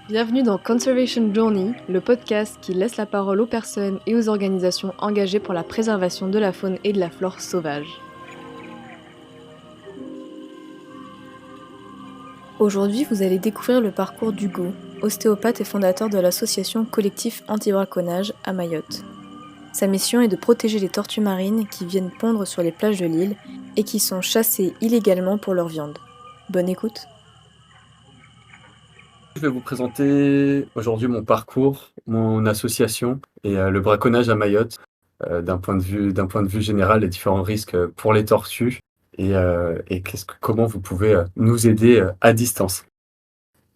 Bienvenue dans Conservation Journey, le podcast qui laisse la parole aux personnes et aux organisations engagées pour la préservation de la faune et de la flore sauvage. Aujourd'hui, vous allez découvrir le parcours d'Hugo, ostéopathe et fondateur de l'association Collectif Anti-Braconnage à Mayotte. Sa mission est de protéger les tortues marines qui viennent pondre sur les plages de l'île et qui sont chassées illégalement pour leur viande. Bonne écoute. Je vais vous présenter aujourd'hui mon parcours, mon association et le braconnage à Mayotte, d'un point de vue général, les différents risques pour les tortues et comment vous pouvez nous aider à distance.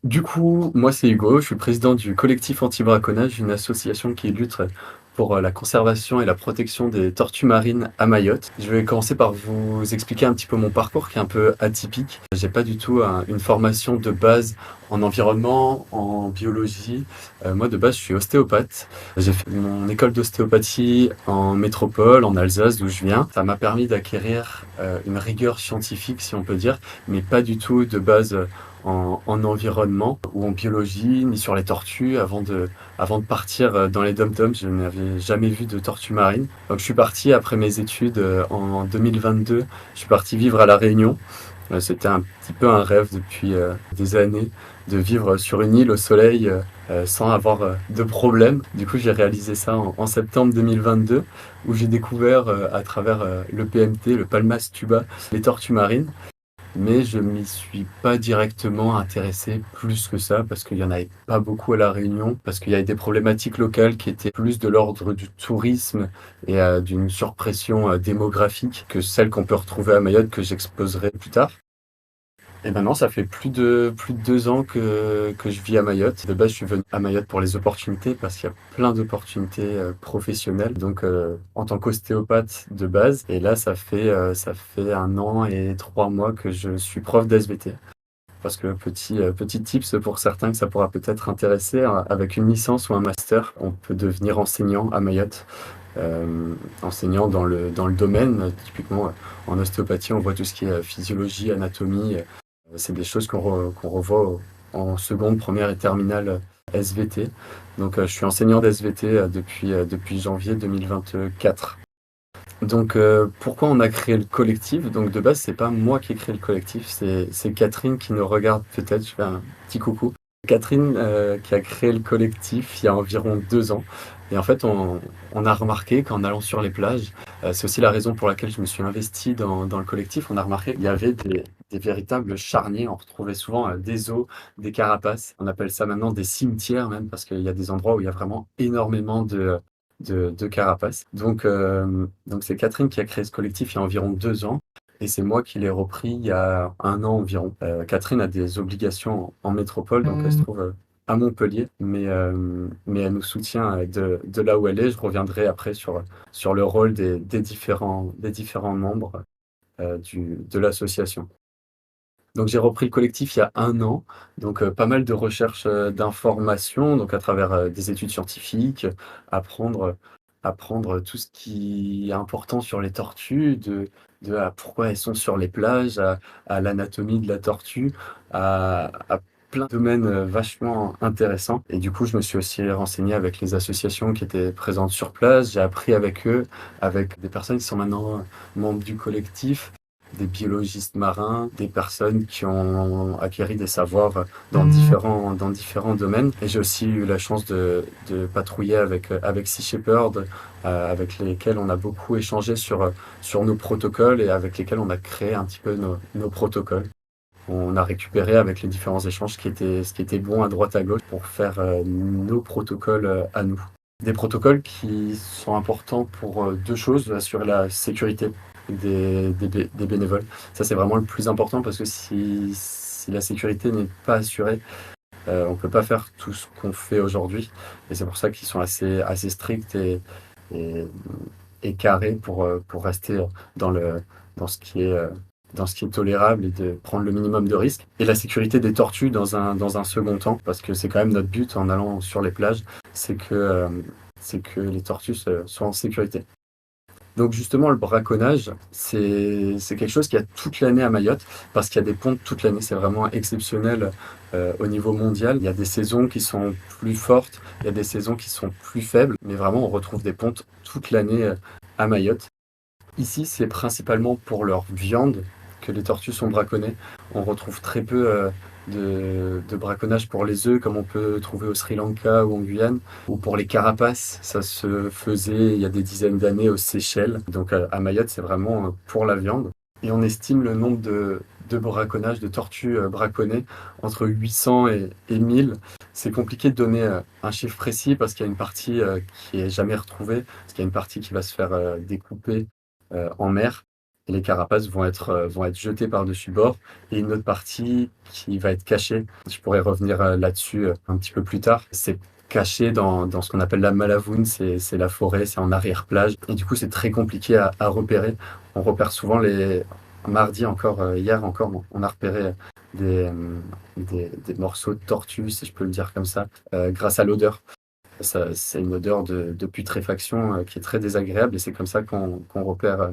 Du coup, moi c'est Hugo, je suis président du collectif anti-braconnage, une association qui lutte pour la conservation et la protection des tortues marines à Mayotte. Je vais commencer par vous expliquer un petit peu mon parcours qui est un peu atypique. J'ai pas du tout une formation de base en environnement, en biologie. Moi de base je suis ostéopathe. J'ai fait mon école d'ostéopathie en métropole, en Alsace d'où je viens. Ça m'a permis d'acquérir une rigueur scientifique si on peut dire, mais pas du tout de base en environnement ou en biologie, ni sur les tortues. Avant de partir dans les dom-toms, je n'avais jamais vu de tortue marine. Donc je suis parti après mes études en 2022. Je suis parti vivre à La Réunion. C'était un petit peu un rêve depuis des années de vivre sur une île au soleil sans avoir de problème. Du coup, j'ai réalisé ça en septembre 2022 où j'ai découvert à travers le PMT, le Palmas tuba, les tortues marines. Mais je m'y suis pas directement intéressé plus que ça parce qu'il y en avait pas beaucoup à La Réunion, parce qu'il y avait des problématiques locales qui étaient plus de l'ordre du tourisme et d'une surpression démographique que celle qu'on peut retrouver à Mayotte que j'exposerai plus tard. Et maintenant, ça fait plus de 2 ans que je vis à Mayotte. De base, je suis venu à Mayotte pour les opportunités parce qu'il y a plein d'opportunités professionnelles. Donc, en tant qu'ostéopathe de base. Et là, ça fait 1 an et 3 mois que je suis prof d'SVT. Parce que petit tips pour certains que ça pourra peut-être intéresser, avec une licence ou un master, on peut devenir enseignant à Mayotte. Enseignant dans le domaine, typiquement en ostéopathie, on voit tout ce qui est physiologie, anatomie. C'est des choses qu'on revoit en seconde, première et terminale SVT. Donc je suis enseignant d'SVT depuis janvier 2024. Donc pourquoi on a créé le collectif? Donc de base, c'est pas moi qui ai créé le collectif, c'est Catherine qui nous regarde peut-être. Je fais un petit coucou. Catherine qui a créé le collectif il y a environ 2 ans. Et en fait, on a remarqué qu'en allant sur les plages, c'est aussi la raison pour laquelle je me suis investi dans le collectif, on a remarqué qu'il y avait des véritables charniers. On retrouvait souvent des os, des carapaces. On appelle ça maintenant des cimetières même, parce qu'il y a des endroits où il y a vraiment énormément de carapaces. Donc c'est Catherine qui a créé ce collectif il y a environ 2 ans. Et c'est moi qui l'ai repris il y a 1 an environ. Catherine a des obligations en métropole, donc elle se trouve à Montpellier, mais elle nous soutient de là où elle est. Je reviendrai après sur le rôle des différents membres de l'association. Donc j'ai repris le collectif il y a 1 an, donc pas mal de recherches d'informations, donc à travers des études scientifiques, apprendre, apprendre tout ce qui est important sur les tortues, à pourquoi elles sont sur les plages, à l'anatomie de la tortue, à plein de domaines vachement intéressants. Et du coup, je me suis aussi renseigné avec les associations qui étaient présentes sur place, j'ai appris avec eux, avec des personnes qui sont maintenant membres du collectif, des biologistes marins, des personnes qui ont acquis des savoirs dans différents domaines. Et j'ai aussi eu la chance de patrouiller avec Sea Shepherd, avec lesquels on a beaucoup échangé sur nos protocoles et avec lesquels on a créé un petit peu nos protocoles. On a récupéré avec les différents échanges ce qui était bon à droite à gauche pour faire nos protocoles à nous. Des protocoles qui sont importants pour deux choses: assurer la sécurité des bénévoles. Ça, c'est vraiment le plus important parce que si la sécurité n'est pas assurée, on ne peut pas faire tout ce qu'on fait aujourd'hui. Et c'est pour ça qu'ils sont assez stricts et, et carrés pour rester dans, dans ce qui est, dans ce qui est tolérable et de prendre le minimum de risques. Et la sécurité des tortues dans un second temps, parce que c'est quand même notre but en allant sur les plages, c'est que les tortues soient en sécurité. Donc justement, le braconnage, c'est quelque chose qu'il y a toute l'année à Mayotte, parce qu'il y a des pontes toute l'année. C'est vraiment exceptionnel au niveau mondial. Il y a des saisons qui sont plus fortes, il y a des saisons qui sont plus faibles, mais vraiment, on retrouve des pontes toute l'année à Mayotte. Ici, c'est principalement pour leur viande que les tortues sont braconnées. On retrouve très peu de braconnage pour les œufs, comme on peut trouver au Sri Lanka ou en Guyane, ou pour les carapaces. Ça se faisait il y a des dizaines d'années aux Seychelles. Donc à Mayotte, c'est vraiment pour la viande. Et on estime le nombre de braconnages, de tortues braconnées entre 800 et 1000. C'est compliqué de donner un chiffre précis parce qu'il y a une partie qui est jamais retrouvée, parce qu'il y a une partie qui va se faire découper en mer. Et les carapaces vont être jetées par-dessus bord et une autre partie qui va être cachée. Je pourrais revenir là-dessus un petit peu plus tard. C'est caché dans ce qu'on appelle la Malavoune, c'est la forêt, c'est en arrière-plage. Et du coup, c'est très compliqué à repérer. On repère souvent les... Mardi encore, hier encore, on a repéré des, des morceaux de tortue, si je peux le dire comme ça, grâce à l'odeur. C'est une odeur de putréfaction qui est très désagréable et c'est comme ça qu'on repère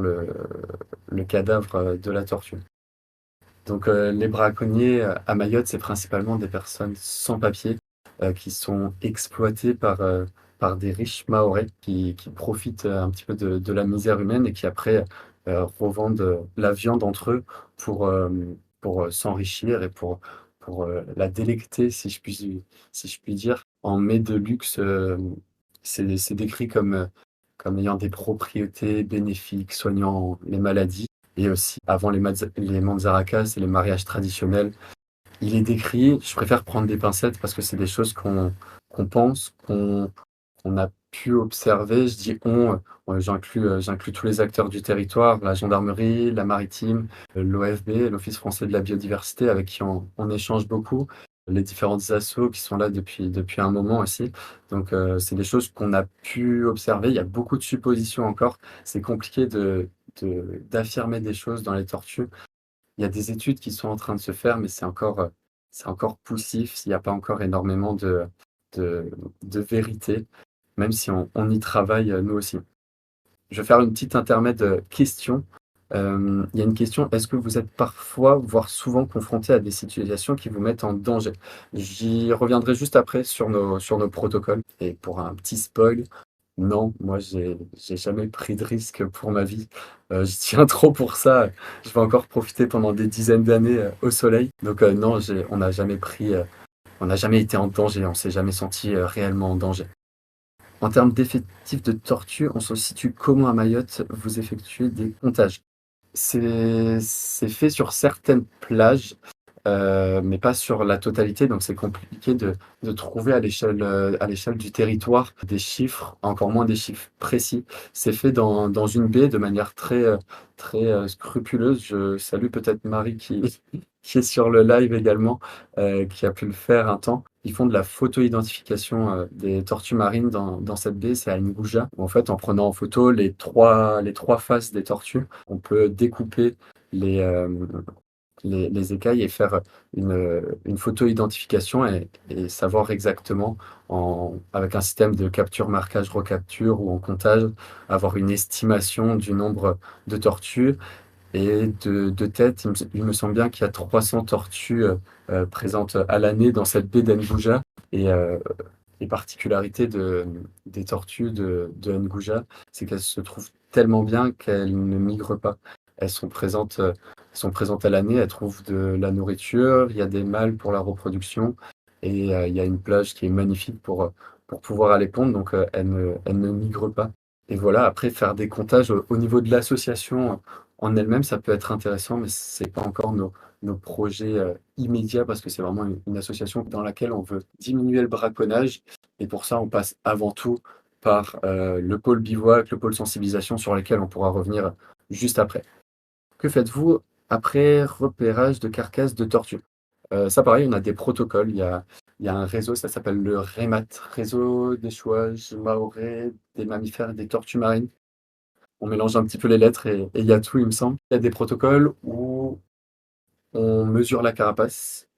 le cadavre de la tortue. Donc les braconniers à Mayotte, c'est principalement des personnes sans papier qui sont exploitées par des riches Mahorais qui profitent un petit peu de la misère humaine et qui après revendent la viande entre eux pour, euh, pour s'enrichir et pour la délecter, si je puis dire. En mets de luxe, c'est décrit comme ayant des propriétés bénéfiques, soignant les maladies. Et aussi, avant les manzarakas et les mariages traditionnels, il est décrit, je préfère prendre des pincettes parce que c'est des choses qu'on pense, qu'on a pu observer. Je dis j'inclus tous les acteurs du territoire, la gendarmerie, la maritime, l'OFB, l'Office français de la biodiversité, avec qui on échange beaucoup, les différentes assos qui sont là depuis un moment aussi. Donc, c'est des choses qu'on a pu observer. Il y a beaucoup de suppositions encore. C'est compliqué d'affirmer des choses dans les tortues. Il y a des études qui sont en train de se faire, mais c'est encore poussif. Il n'y a pas encore énormément de, de vérité, même si on y travaille nous aussi. Je vais faire une petite intermède question. Il y a une question, est-ce que vous êtes parfois, voire souvent confronté à des situations qui vous mettent en danger? J'y reviendrai juste après sur nos protocoles. Et pour un petit spoil, non, moi j'ai jamais pris de risque pour ma vie. Je tiens trop pour ça. Je vais encore profiter pendant des dizaines d'années au soleil. Donc non, on n'a jamais on n'a jamais été en danger. On s'est jamais senti réellement en danger. En termes d'effectifs de tortues, on se situe comment à Mayotte? Vous effectuez des comptages? C'est fait sur certaines plages, mais pas sur la totalité, donc c'est compliqué de trouver à l'échelle du territoire des chiffres, encore moins des chiffres précis. C'est fait dans une baie de manière très scrupuleuse. Je salue peut-être Marie qui est sur le live également, qui a pu le faire un temps. Ils font de la photo-identification des tortues marines dans cette baie, c'est à Ngouja. En fait, en prenant en photo les trois faces des tortues, on peut découper les, euh, les écailles et faire une photo-identification et savoir exactement, avec un système de capture, marquage, recapture ou en comptage, avoir une estimation du nombre de tortues et de tête. Il me semble bien qu'il y a 300 tortues présentes à l'année dans cette baie d'Nguja. Et les particularités des tortues de Nguja, c'est qu'elles se trouvent tellement bien qu'elles ne migrent pas. Elles sont présentes à l'année, elles trouvent de la nourriture, il y a des mâles pour la reproduction et il y a une plage qui est magnifique pour pouvoir aller pondre, donc elles ne migrent pas. Et voilà, après faire des comptages au niveau de l'association en elle-même, ça peut être intéressant, mais c'est pas encore nos projets immédiats parce que c'est vraiment une association dans laquelle on veut diminuer le braconnage et pour ça, on passe avant tout par le pôle bivouac, le pôle sensibilisation sur lesquels on pourra revenir juste après. Que faites-vous après repérage de carcasses de tortues? Ça, pareil, on a des protocoles. Il y a un réseau, ça s'appelle le REMAT, Réseau d'échouage mahorais des mammifères et des tortues marines. On mélange un petit peu les lettres et il y a tout, il me semble. Il y a des protocoles où on mesure la carapace.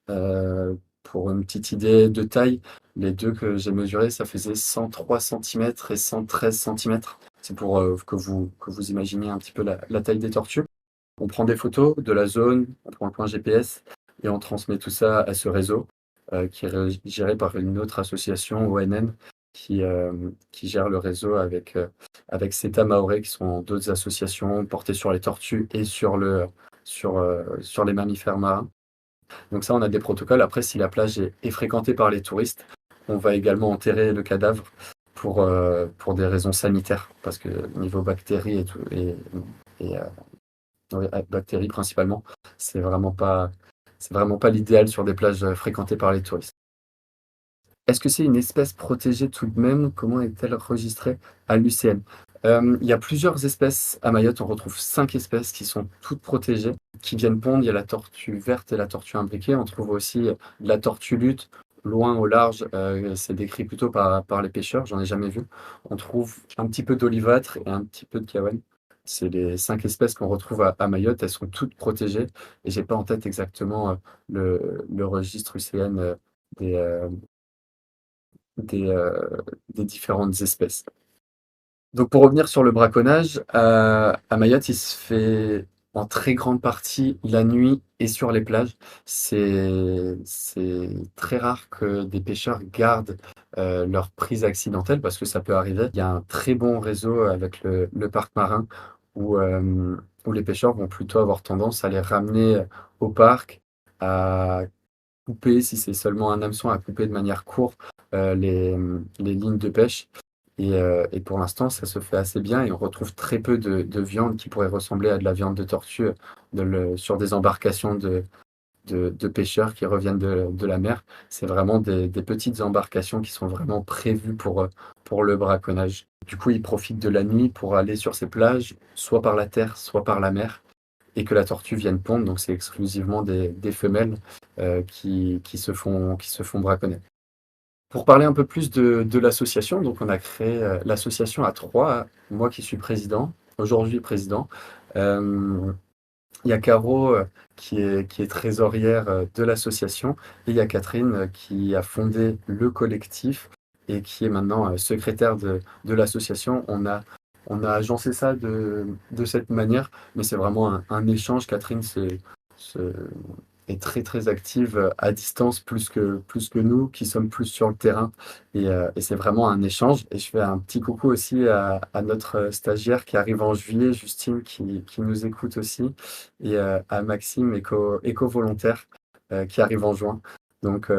Pour une petite idée de taille, les deux que j'ai mesurés, ça faisait 103 cm et 113 cm. C'est pour que vous imaginiez un petit peu la taille des tortues. On prend des photos de la zone, on prend le point GPS et on transmet tout ça à ce réseau qui est géré par une autre association, ONN, qui gère le réseau avec CETA Maoré, qui sont d'autres associations portées sur les tortues et sur les mammifères marins. Donc ça, on a des protocoles. Après, si la plage est fréquentée par les touristes, on va également enterrer le cadavre pour des raisons sanitaires, parce que niveau bactéries et tout, et, oui, bactéries principalement, c'est vraiment pas, c'est vraiment pas l'idéal sur des plages fréquentées par les touristes. Est-ce que c'est une espèce protégée tout de même? Comment est-elle enregistrée à l'UCN? Il y a plusieurs espèces à Mayotte. On retrouve 5 espèces qui sont toutes protégées, qui viennent pondre. Il y a la tortue verte et la tortue imbriquée. On trouve aussi la tortue luth, loin au large. C'est décrit plutôt par les pêcheurs. J'en ai jamais vu. On trouve un petit peu d'olivâtre et un petit peu de caouane. C'est les 5 espèces qu'on retrouve à Mayotte. Elles sont toutes protégées. Et j'ai pas en tête exactement le registre UCN des, euh, des, euh, des différentes espèces. Donc pour revenir sur le braconnage, à Mayotte, il se fait en très grande partie la nuit et sur les plages. C'est très rare que des pêcheurs gardent leur prise accidentelle parce que ça peut arriver. Il y a un très bon réseau avec le parc marin où les pêcheurs vont plutôt avoir tendance à les ramener au parc, à couper, si c'est seulement un hameçon, à couper de manière courte les lignes de pêche. Et pour l'instant, ça se fait assez bien et on retrouve très peu de viande qui pourrait ressembler à de la viande de tortue sur des embarcations de pêcheurs qui reviennent de la mer. C'est vraiment des petites embarcations qui sont vraiment prévues pour le braconnage. Du coup, ils profitent de la nuit pour aller sur ces plages, soit par la terre, soit par la mer, et que la tortue vienne pondre. Donc, c'est exclusivement des femelles qui se font braconner. Pour parler un peu plus de l'association, donc on a créé l'association à trois, moi qui suis président, aujourd'hui président. Euh, il y a Caro qui est trésorière de l'association et il y a Catherine qui a fondé le collectif et qui est maintenant secrétaire de l'association. On a agencé ça de cette manière, mais c'est vraiment un échange. Catherine est très très active à distance plus que nous qui sommes plus sur le terrain et c'est vraiment un échange et je fais un petit coucou aussi à notre stagiaire qui arrive en juillet, Justine qui nous écoute aussi et à Maxime éco-volontaire qui arrive en juin. Donc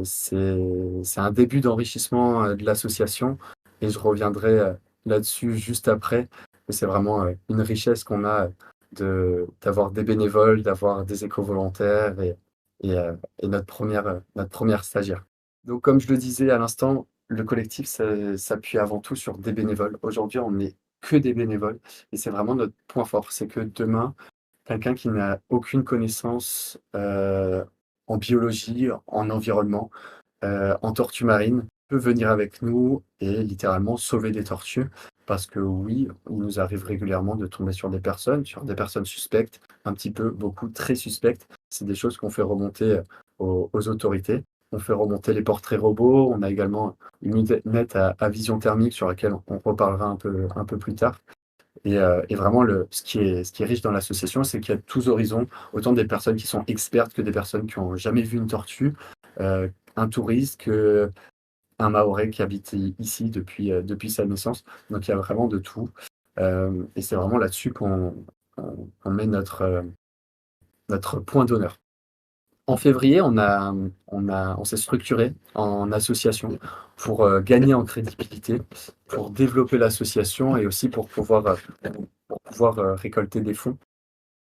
c'est un début d'enrichissement de l'association et je reviendrai là-dessus juste après. Mais c'est vraiment une richesse qu'on a d'avoir des bénévoles, d'avoir des éco-volontaires et notre première stagiaire. Donc, comme je le disais à l'instant, le collectif s'appuie avant tout sur des bénévoles. Aujourd'hui, on n'est que des bénévoles et c'est vraiment notre point fort. C'est que demain, quelqu'un qui n'a aucune connaissance en biologie, en environnement, en tortue marine, peut venir avec nous et littéralement sauver des tortues. Parce que oui, il nous arrive régulièrement de tomber sur des personnes suspectes, un petit peu, beaucoup, très suspectes. C'est des choses qu'on fait remonter aux autorités. On fait remonter les portraits robots. On a également une lunette à vision thermique sur laquelle on reparlera un peu plus tard. Et vraiment, ce qui est riche dans l'association, c'est qu'il y a tous horizons, autant des personnes qui sont expertes que des personnes qui n'ont jamais vu une tortue, un touriste que un Mahorais qui habite ici depuis sa naissance. Donc il y a vraiment de tout. Et c'est vraiment là-dessus qu'on met notre point d'honneur. En février, on s'est structuré en association pour gagner en crédibilité, pour développer l'association et aussi pour pouvoir récolter des fonds.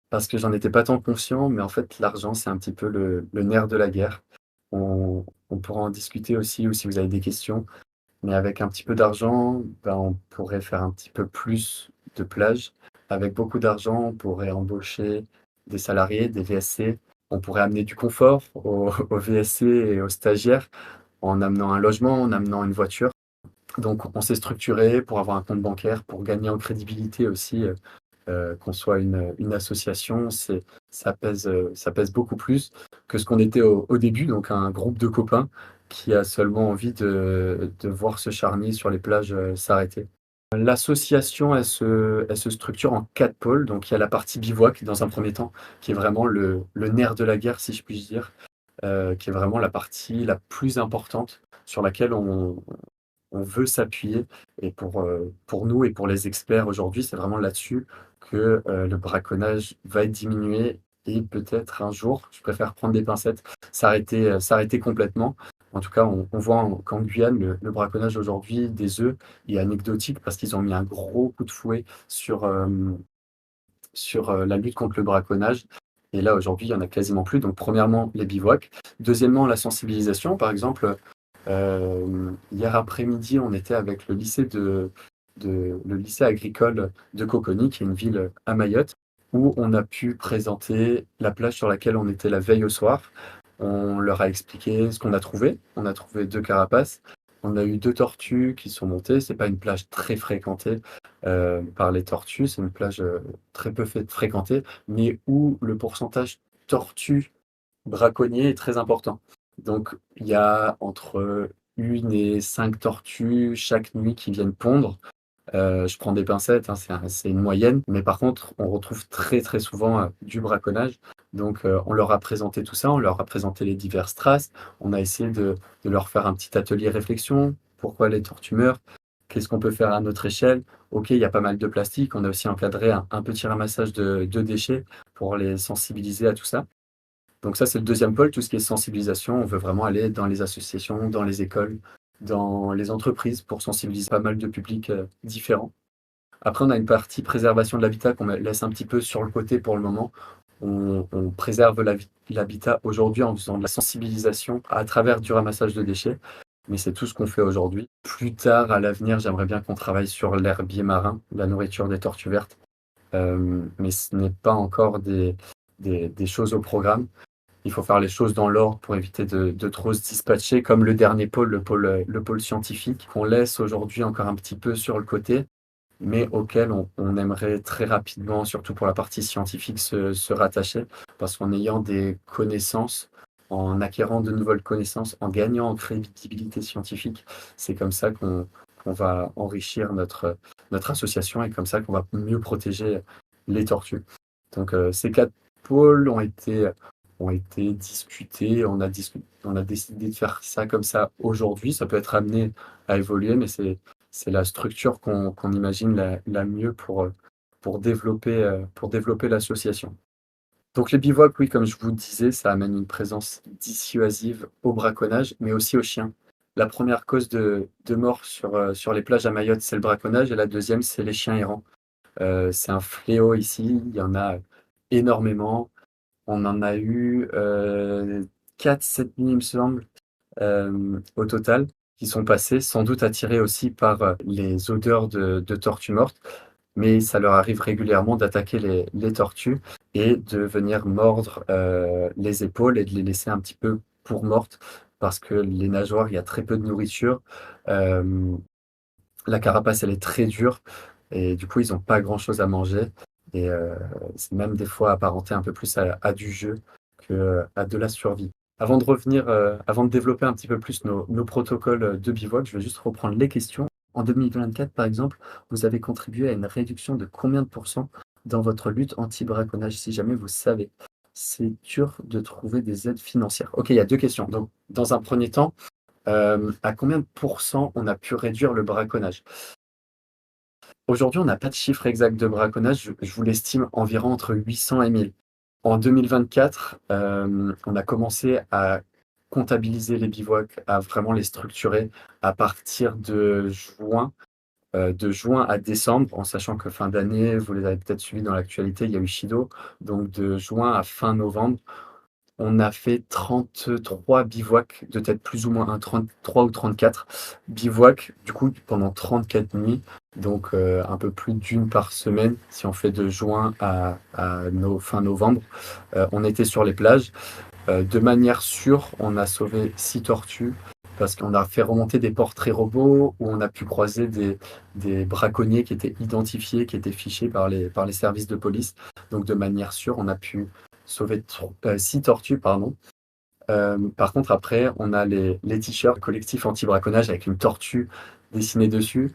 Parce que j'en étais pas tant conscient, mais en fait, l'argent, c'est un petit peu le nerf de la guerre. On pourra en discuter aussi, ou si vous avez des questions. Mais avec un petit peu d'argent, ben, on pourrait faire un petit peu plus de plages. Avec beaucoup d'argent, on pourrait embaucher des salariés, des VSC. On pourrait amener du confort aux VSC et aux stagiaires en amenant un logement, en amenant une voiture. Donc on s'est structuré pour avoir un compte bancaire, pour gagner en crédibilité aussi, qu'on soit une association. Ça pèse beaucoup plus que ce qu'on était au début, donc un groupe de copains qui a seulement envie de voir ce charnier sur les plages s'arrêter. L'association, elle se structure en 4 pôles. Donc il y a la partie bivouac dans un premier temps, qui est vraiment le nerf de la guerre, si je puis dire, qui est vraiment la partie la plus importante sur laquelle on veut s'appuyer. Et pour nous et pour les experts aujourd'hui, c'est vraiment là-dessus que le braconnage va être diminué et peut-être un jour, je préfère prendre des pincettes, s'arrêter complètement. En tout cas, on voit qu'en Guyane, le braconnage aujourd'hui des œufs est anecdotique parce qu'ils ont mis un gros coup de fouet sur la lutte contre le braconnage. Et là, aujourd'hui, il y en a quasiment plus. Donc, premièrement, les bivouacs. Deuxièmement, la sensibilisation. Par exemple, hier après-midi, on était avec le lycée agricole de Coconi, qui est une ville à Mayotte, où on a pu présenter la plage sur laquelle on était la veille au soir. On leur a expliqué ce qu'on a trouvé. On a trouvé 2 carapaces. On a eu 2 tortues qui sont montées. C'est pas une plage très fréquentée par les tortues. C'est une plage très peu fréquentée, mais où le pourcentage tortues braconniers est très important. Donc, il y a entre 1 et 5 tortues chaque nuit qui viennent pondre. Je prends des pincettes, hein, c'est une moyenne, mais par contre, on retrouve très très souvent du braconnage. Donc, on leur a présenté tout ça, on leur a présenté les diverses traces, on a essayé de leur faire un petit atelier réflexion. Pourquoi les tortues meurent? Qu'est-ce qu'on peut faire à notre échelle? Ok, il y a pas mal de plastique, on a aussi encadré un petit ramassage de déchets pour les sensibiliser à tout ça. Donc ça, c'est le deuxième pôle, tout ce qui est sensibilisation. On veut vraiment aller dans les associations, dans les écoles, dans les entreprises pour sensibiliser pas mal de publics différents. Après, on a une partie préservation de l'habitat qu'on laisse un petit peu sur le côté pour le moment. On préserve l'habitat aujourd'hui en faisant de la sensibilisation à travers du ramassage de déchets, mais c'est tout ce qu'on fait aujourd'hui. Plus tard, à l'avenir, j'aimerais bien qu'on travaille sur l'herbier marin, la nourriture des tortues vertes, mais ce n'est pas encore des choses au programme. Il faut faire les choses dans l'ordre pour éviter de trop se dispatcher, comme le dernier pôle, le pôle scientifique, qu'on laisse aujourd'hui encore un petit peu sur le côté, mais auquel on aimerait très rapidement, surtout pour la partie scientifique, se rattacher, parce qu'en ayant des connaissances, en acquérant de nouvelles connaissances, en gagnant en crédibilité scientifique, c'est comme ça qu'on va enrichir notre association et comme ça qu'on va mieux protéger les tortues. Donc ces 4 pôles ont été discutés, on a décidé de faire ça comme ça aujourd'hui. Ça peut être amené à évoluer, mais c'est la structure qu'on imagine la mieux pour développer l'association. Donc les bivouacs, oui, comme je vous disais, ça amène une présence dissuasive au braconnage, mais aussi aux chiens. La première cause de mort sur les plages à Mayotte, c'est le braconnage, et la deuxième, c'est les chiens errants. C'est un fléau ici, il y en a énormément. On en a eu 4-7 nuits, il me semble, au total, qui sont passées, sans doute attirées aussi par les odeurs de tortues mortes, mais ça leur arrive régulièrement d'attaquer les tortues et de venir mordre les épaules et de les laisser un petit peu pour mortes, parce que les nageoires, il y a très peu de nourriture. Euh, la carapace, elle est très dure et du coup, ils n'ont pas grand-chose à manger. Et c'est même des fois apparenté un peu plus à du jeu qu'à de la survie. Avant de développer un petit peu plus nos protocoles de bivouac, je vais juste reprendre les questions. En 2024, par exemple, vous avez contribué à une réduction de combien de pourcents dans votre lutte anti-braconnage, si jamais vous savez? C'est dur de trouver des aides financières. Ok, il y a 2 questions. Donc, dans un premier temps, à combien de pourcents on a pu réduire le braconnage? Aujourd'hui, on n'a pas de chiffre exact de braconnage. Je vous l'estime environ entre 800 et 1000. En 2024, on a commencé à comptabiliser les bivouacs, à vraiment les structurer à partir de juin à décembre, en sachant que fin d'année, vous les avez peut-être suivis dans l'actualité, il y a eu Chido. Donc de juin à fin novembre, on a fait 33 bivouacs, de tête plus ou moins un 33 ou 34 bivouacs, du coup, pendant 34 nuits, donc un peu plus d'une par semaine, si on fait de juin à fin novembre. On était sur les plages. De manière sûre, on a sauvé 6 tortues, parce qu'on a fait remonter des portraits robots où on a pu croiser des braconniers qui étaient identifiés, qui étaient fichés par les services de police. Donc de manière sûre, on a pu sauver 6 tortues, pardon. Par contre, après, on a les t-shirts collectifs anti-braconnage avec une tortue dessinée dessus.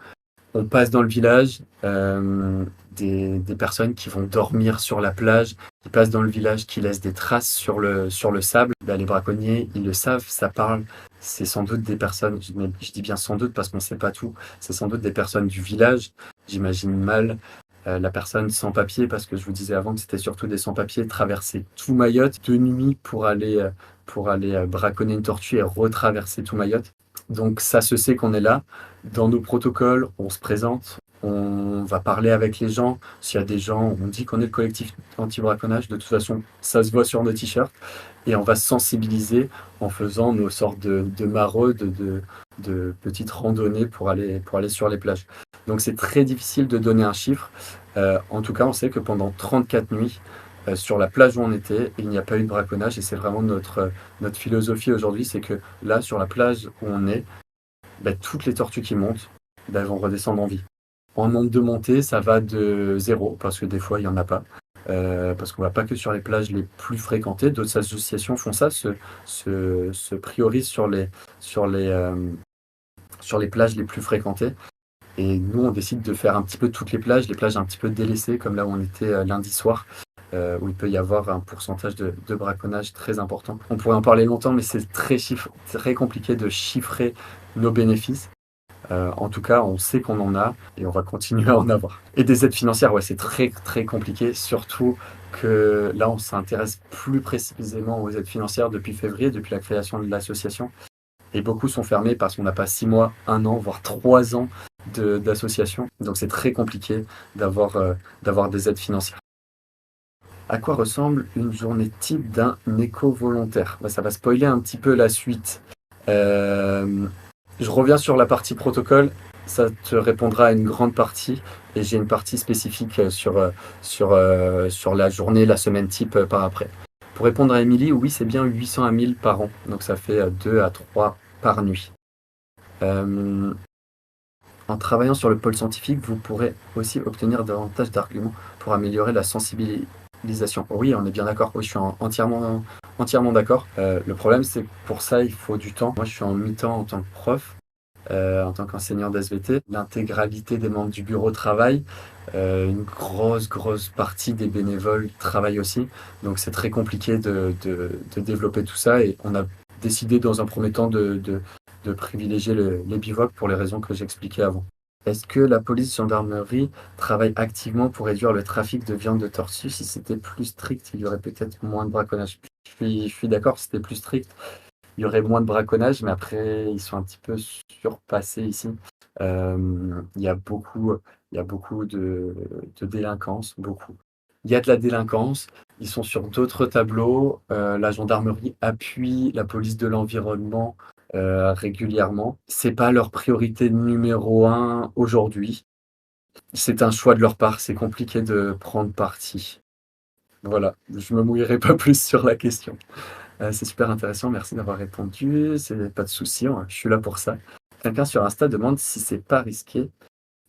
On passe dans le village, des personnes qui vont dormir sur la plage, qui passent dans le village, qui laissent des traces sur le sable. Bah, les braconniers, ils le savent, ça parle. C'est sans doute des personnes, mais je dis bien sans doute parce qu'on ne sait pas tout, c'est sans doute des personnes du village. J'imagine mal la personne sans papier, parce que je vous disais avant que c'était surtout des sans-papiers, traverser tout Mayotte de nuit pour aller braconner une tortue et retraverser tout Mayotte. Donc ça se sait qu'on est là. Dans nos protocoles, on se présente, on va parler avec les gens. S'il y a des gens, on dit qu'on est le collectif anti-braconnage. De toute façon, ça se voit sur nos t-shirts. Et on va sensibiliser en faisant nos sortes de maraudes, de petites randonnées pour aller sur les plages. Donc c'est très difficile de donner un chiffre. En tout cas, on sait que pendant 34 nuits, sur la plage où on était, il n'y a pas eu de braconnage. Et c'est vraiment notre philosophie aujourd'hui, c'est que là, sur la plage où on est, bah, toutes les tortues qui montent, bah, elles vont redescendre en vie. En nombre de montées, ça va de zéro, parce que des fois, il n'y en a pas. Parce qu'on ne va pas que sur les plages les plus fréquentées. D'autres associations font ça, se priorisent sur les plages les plus fréquentées. Et nous, on décide de faire un petit peu toutes les plages un petit peu délaissées, comme là où on était lundi soir, où il peut y avoir un pourcentage de braconnage très important. On pourrait en parler longtemps, mais c'est très compliqué de chiffrer nos bénéfices. En tout cas, on sait qu'on en a et on va continuer à en avoir. Et des aides financières, ouais, c'est très très compliqué, surtout que là, on s'intéresse plus précisément aux aides financières depuis février, depuis la création de l'association. Et beaucoup sont fermés parce qu'on n'a pas 6 mois, 1 an, voire 3 ans d'association. Donc c'est très compliqué d'avoir des aides financières. À quoi ressemble une journée type d'un éco-volontaire? Bah, ça va spoiler un petit peu la suite. Je reviens sur la partie protocole, ça te répondra à une grande partie, et j'ai une partie spécifique sur la journée, la semaine type par après. Pour répondre à Émilie, oui, c'est bien 800 à 1000 par an, donc ça fait 2 à 3 par nuit. En travaillant sur le pôle scientifique, vous pourrez aussi obtenir davantage d'arguments pour améliorer la sensibilisation. Oui, on est bien d'accord. Oui, je suis entièrement d'accord. Le problème, c'est que pour ça, il faut du temps. Moi, je suis en mi-temps en tant que prof, en tant qu'enseignant d'SVT. L'intégralité des membres du bureau travaille. Une grosse partie des bénévoles travaillent aussi. Donc, c'est très compliqué de développer tout ça. Et on a décidé dans un premier temps de privilégier les bivouacs pour les raisons que j'expliquais avant. Est-ce que la police gendarmerie travaille activement pour réduire le trafic de viande de tortue? Si c'était plus strict, il y aurait peut-être moins de braconnage. Je suis d'accord, si c'était plus strict, il y aurait moins de braconnage, mais après, ils sont un petit peu surpassés ici. Il y a beaucoup de délinquance, beaucoup. Il y a de la délinquance, ils sont sur d'autres tableaux. La gendarmerie appuie la police de l'environnement régulièrement. C'est pas leur priorité numéro un aujourd'hui. C'est un choix de leur part, c'est compliqué de prendre parti. Voilà, je me mouillerai pas plus sur la question. C'est super intéressant, merci d'avoir répondu. C'est pas de souci, hein, je suis là pour ça. Quelqu'un sur Insta demande si c'est pas risqué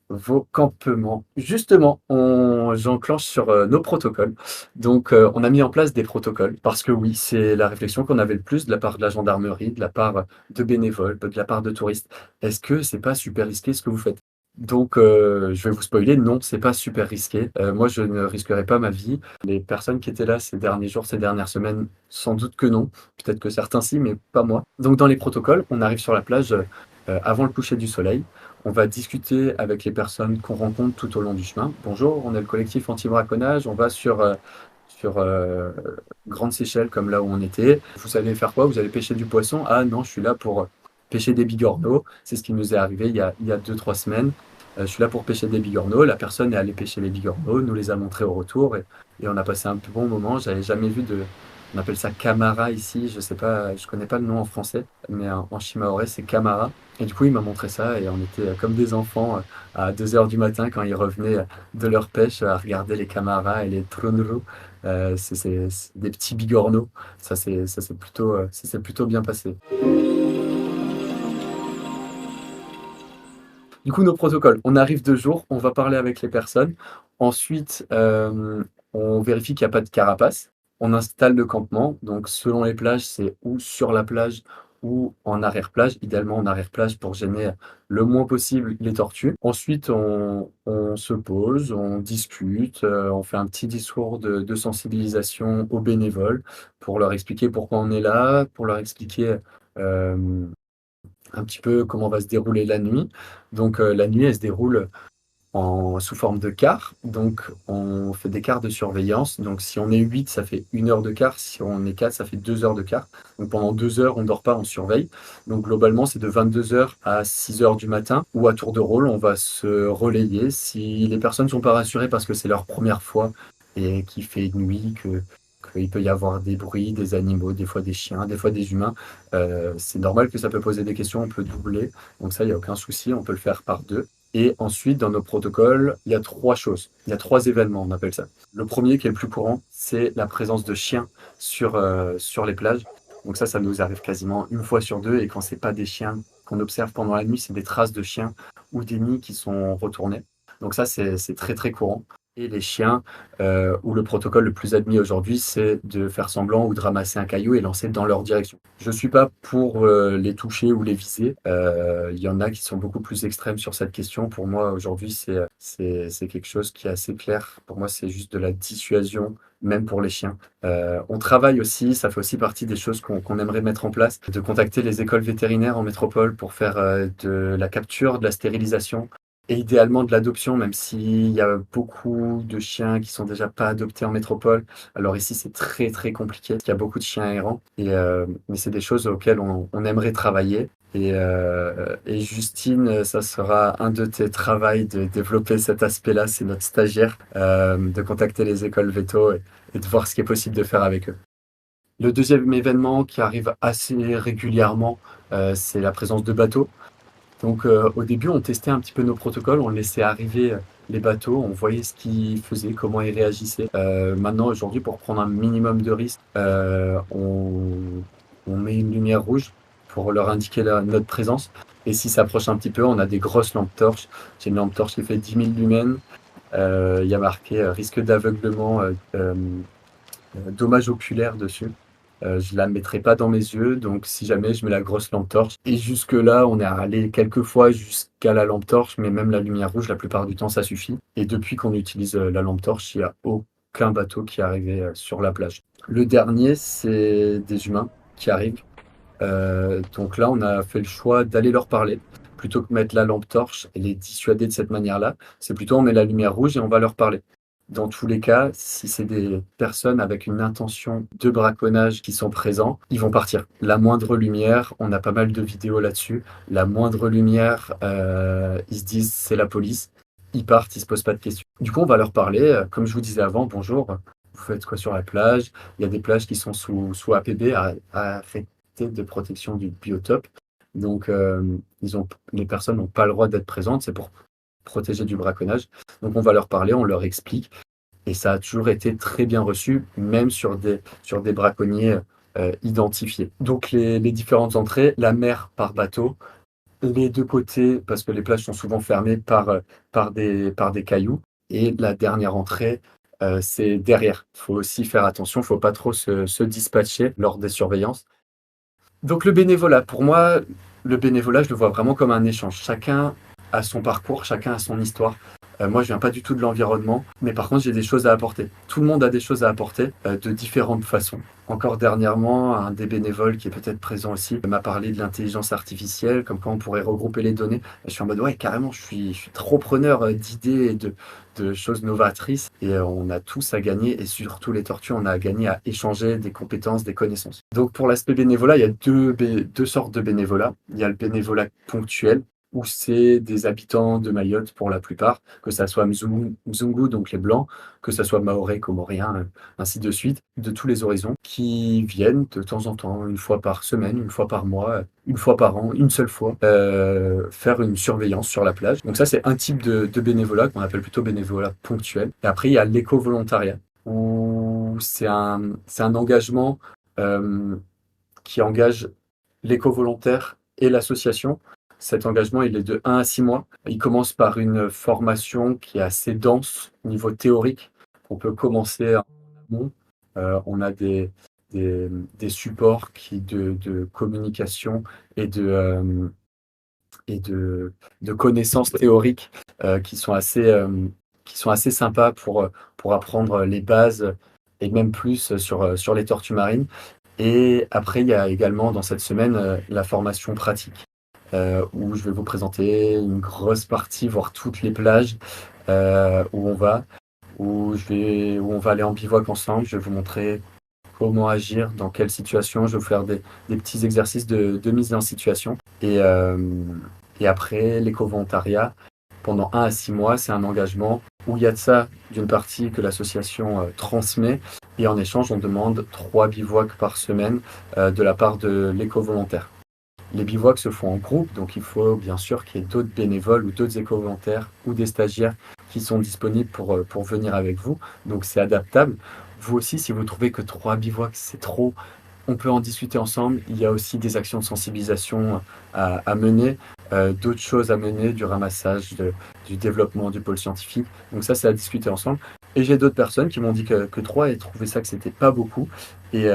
vos campements. Justement, j'enclenche sur nos protocoles. Donc, on a mis en place des protocoles parce que oui, c'est la réflexion qu'on avait le plus de la part de la gendarmerie, de la part de bénévoles, de la part de touristes. Est-ce que c'est pas super risqué ce que vous faites? Donc, je vais vous spoiler, non, c'est pas super risqué. Moi, je ne risquerai pas ma vie. Les personnes qui étaient là ces derniers jours, ces dernières semaines, sans doute que non. Peut-être que certains si, mais pas moi. Donc, dans les protocoles, on arrive sur la plage avant le coucher du soleil. On va discuter avec les personnes qu'on rencontre tout au long du chemin. Bonjour, on est le collectif anti-braconnage. On va sur Grande Séchelle, comme là où on était. Vous allez faire quoi? Vous allez pêcher du poisson? Ah non, je suis là pour pêcher des bigorneaux. C'est ce qui nous est arrivé il y a 2-3 semaines. Je suis là pour pêcher des bigorneaux. La personne est allée pêcher les bigorneaux, nous les a montrés au retour et on a passé un bon moment. J'avais jamais vu on appelle ça camara ici. Je sais pas, je connais pas le nom en français, mais en shimaoré c'est camara. Et du coup, il m'a montré ça et on était comme des enfants à 2 heures du matin quand ils revenaient de leur pêche à regarder les camaras et les trunru. C'est des petits bigorneaux. Ça c'est plutôt bien passé. Du coup, nos protocoles, on arrive 2 jours, on va parler avec les personnes. Ensuite, on vérifie qu'il n'y a pas de carapace. On installe le campement. Donc, selon les plages, c'est ou sur la plage ou en arrière-plage, idéalement en arrière-plage pour gêner le moins possible les tortues. Ensuite, on se pose, on discute, on fait un petit discours de sensibilisation aux bénévoles pour leur expliquer pourquoi on est là, pour leur expliquer un petit peu comment va se dérouler la nuit. Donc la nuit, elle se déroule sous forme de quart. Donc, on fait des quarts de surveillance. Donc, si on est 8, ça fait 1 heure de quart. Si on est 4, ça fait 2 heures de quart. Donc, pendant 2 heures, on ne dort pas, on surveille. Donc, globalement, c'est de 22 heures à 6 heures du matin, où à tour de rôle, on va se relayer. Si les personnes ne sont pas rassurées parce que c'est leur première fois et qu'il fait nuit, qu'il peut y avoir des bruits, des animaux, des fois des chiens, des fois des humains, c'est normal que ça peut poser des questions, on peut doubler. Donc ça, il n'y a aucun souci, on peut le faire par deux. Et ensuite, dans nos protocoles, il y a 3 choses. Il y a 3 événements, on appelle ça. Le premier, qui est le plus courant, c'est la présence de chiens sur les plages. Donc ça nous arrive quasiment 1 fois sur 2. Et quand c'est pas des chiens qu'on observe pendant la nuit, c'est des traces de chiens ou des nids qui sont retournés. Donc ça, c'est très très courant. Et les chiens, où le protocole le plus admis aujourd'hui, c'est de faire semblant ou de ramasser un caillou et lancer dans leur direction. Je ne suis pas pour les toucher ou les viser. Il y en a qui sont beaucoup plus extrêmes sur cette question. Pour moi, aujourd'hui, c'est quelque chose qui est assez clair. Pour moi, c'est juste de la dissuasion, même pour les chiens. On travaille aussi, ça fait aussi partie des choses qu'on aimerait mettre en place, de contacter les écoles vétérinaires en métropole pour faire de la capture, de la stérilisation et idéalement de l'adoption, même s'il y a beaucoup de chiens qui sont déjà pas adoptés en métropole. Alors ici, c'est très très compliqué, il y a beaucoup de chiens errants, mais c'est des choses auxquelles on aimerait travailler. Et Justine, ça sera un de tes travaux de développer cet aspect-là, c'est notre stagiaire, de contacter les écoles véto et de voir ce qui est possible de faire avec eux. Le deuxième événement qui arrive assez régulièrement, c'est la présence de bateaux. Donc au début, on testait un petit peu nos protocoles, on laissait arriver les bateaux, on voyait ce qu'ils faisaient, comment ils réagissaient. Maintenant, aujourd'hui, pour prendre un minimum de risque, on met une lumière rouge pour leur indiquer notre présence. Et s'ils s'approchent un petit peu, on a des grosses lampes torches. J'ai une lampe torche qui fait 10 000 lumens. Il y a marqué risque d'aveuglement, dommage oculaire dessus. Je la mettrai pas dans mes yeux, donc si jamais je mets la grosse lampe torche. Et jusque-là, on est allé quelques fois jusqu'à la lampe torche, mais même la lumière rouge, la plupart du temps, ça suffit. Et depuis qu'on utilise la lampe torche, il n'y a aucun bateau qui est arrivé sur la plage. Le dernier, c'est des humains qui arrivent. Donc là, on a fait le choix d'aller leur parler. Plutôt que mettre la lampe torche et les dissuader de cette manière-là, c'est plutôt on met la lumière rouge et on va leur parler. Dans tous les cas, si c'est des personnes avec une intention de braconnage qui sont présents, ils vont partir. La moindre lumière, on a pas mal de vidéos là-dessus, la moindre lumière, ils se disent c'est la police, ils partent, ils se posent pas de questions. Du coup, on va leur parler, comme je vous disais avant, bonjour, vous faites quoi sur la plage? Il y a des plages qui sont sous APB, arrêté de protection du biotope. Donc, les personnes n'ont pas le droit d'être présentes, c'est pour protéger du braconnage. Donc on va leur parler, on leur explique. Et ça a toujours été très bien reçu, même sur des braconniers identifiés. Donc les différentes entrées, la mer par bateau, les deux côtés, parce que les plages sont souvent fermées par des cailloux. Et la dernière entrée, c'est derrière. Il faut aussi faire attention, il ne faut pas trop se dispatcher lors des surveillances. Donc le bénévolat, pour moi, le bénévolat, je le vois vraiment comme un échange. Chacun a son parcours, chacun a son histoire. Moi, je viens pas du tout de l'environnement, mais par contre, j'ai des choses à apporter. Tout le monde a des choses à apporter de différentes façons. Encore dernièrement, un des bénévoles qui est peut-être présent aussi m'a parlé de l'intelligence artificielle, comme quoi on pourrait regrouper les données. Je suis en mode, ouais, carrément, je suis trop preneur d'idées et de choses novatrices. Et on a tous à gagner, et surtout les tortues, on a à gagner à échanger des compétences, des connaissances. Donc pour l'aspect bénévolat, il y a deux sortes de bénévolat. Il y a le bénévolat ponctuel, où c'est des habitants de Mayotte pour la plupart, que ça soit Mzungu, donc les Blancs, que ça soit Maoré, Comoriens, ainsi de suite, de tous les horizons, qui viennent de temps en temps, 1 fois par semaine, 1 fois par mois, 1 fois par an, une seule fois, faire une surveillance sur la plage. Donc ça, c'est un type de bénévolat qu'on appelle plutôt bénévolat ponctuel. Et après, il y a l'éco-volontariat, où c'est un engagement qui engage l'éco-volontaire et l'association. Cet engagement, il est de 1 à 6 mois. Il commence par une formation qui est assez dense au niveau théorique. On peut commencer en amont. On a des supports de communication et et de connaissances théoriques qui sont assez sympas pour apprendre les bases et même plus sur les tortues marines. Et après, il y a également dans cette semaine la formation pratique, où je vais vous présenter une grosse partie, voire toutes les plages où on va, où on va aller en bivouac ensemble. Je vais vous montrer comment agir, dans quelle situation. Je vais vous faire des petits exercices de mise en situation. Et après, l'éco-volontariat, pendant 1 à 6 mois, c'est un engagement où il y a de ça, d'une partie que l'association transmet, et en échange, on demande 3 bivouacs par semaine de la part de l'éco-volontaire. Les bivouacs se font en groupe, donc il faut bien sûr qu'il y ait d'autres bénévoles ou d'autres éco-volontaires ou des stagiaires qui sont disponibles pour venir avec vous. Donc c'est adaptable. Vous aussi, si vous trouvez que 3 bivouacs, c'est trop, on peut en discuter ensemble. Il y a aussi des actions de sensibilisation à mener, d'autres choses à mener, du ramassage, du développement du pôle scientifique. Donc ça, c'est à discuter ensemble. Et j'ai d'autres personnes qui m'ont dit que 3 et trouvé ça que c'était pas beaucoup. Et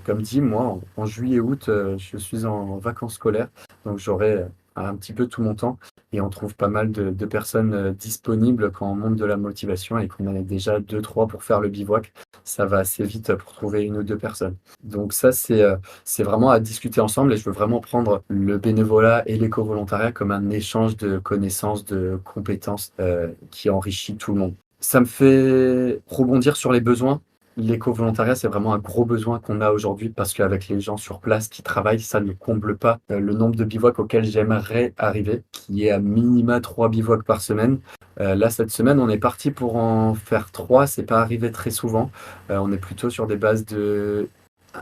comme dit, moi, en juillet-août, je suis en vacances scolaires, donc j'aurai un petit peu tout mon temps. Et on trouve pas mal de personnes disponibles quand on monte de la motivation et qu'on en est déjà 2, 3 pour faire le bivouac. Ça va assez vite pour trouver 1 ou 2 personnes. Donc ça, c'est vraiment à discuter ensemble et je veux vraiment prendre le bénévolat et l'éco-volontariat comme un échange de connaissances, de compétences qui enrichit tout le monde. Ça me fait rebondir sur les besoins. L'éco-volontariat, c'est vraiment un gros besoin qu'on a aujourd'hui parce qu'avec les gens sur place qui travaillent, ça ne comble pas le nombre de bivouacs auxquels j'aimerais arriver, qui est à minima 3 bivouacs par semaine. Là, cette semaine, on est parti pour en faire 3. C'est pas arrivé très souvent. On est plutôt sur des bases de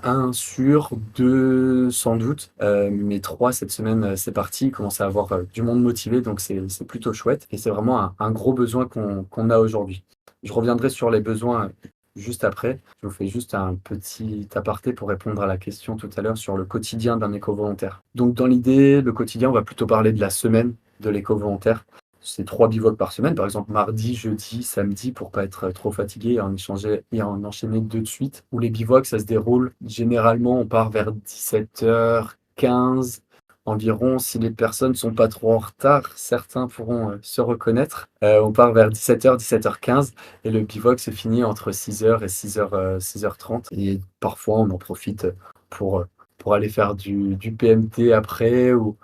1 sur 2 sans doute, mais 3 cette semaine, c'est parti. Il commence à avoir du monde motivé, donc c'est plutôt chouette. Et c'est vraiment un gros besoin qu'on a aujourd'hui. Je reviendrai sur les besoins juste après. Je vous fais juste un petit aparté pour répondre à la question tout à l'heure sur le quotidien d'un éco-volontaire. Donc dans l'idée, le quotidien, on va plutôt parler de la semaine de l'éco-volontaire. C'est 3 bivouacs par semaine, par exemple mardi, jeudi, samedi, pour pas être trop fatigué et en enchaîner 2 de suite. Où les bivouacs, ça se déroule généralement, on part vers 17h15 environ. Si les personnes sont pas trop en retard, certains pourront se reconnaître. On part vers 17h, 17h15 et le bivouac se finit entre 6h et 6h30. Et parfois, on en profite pour aller faire du PMT après ou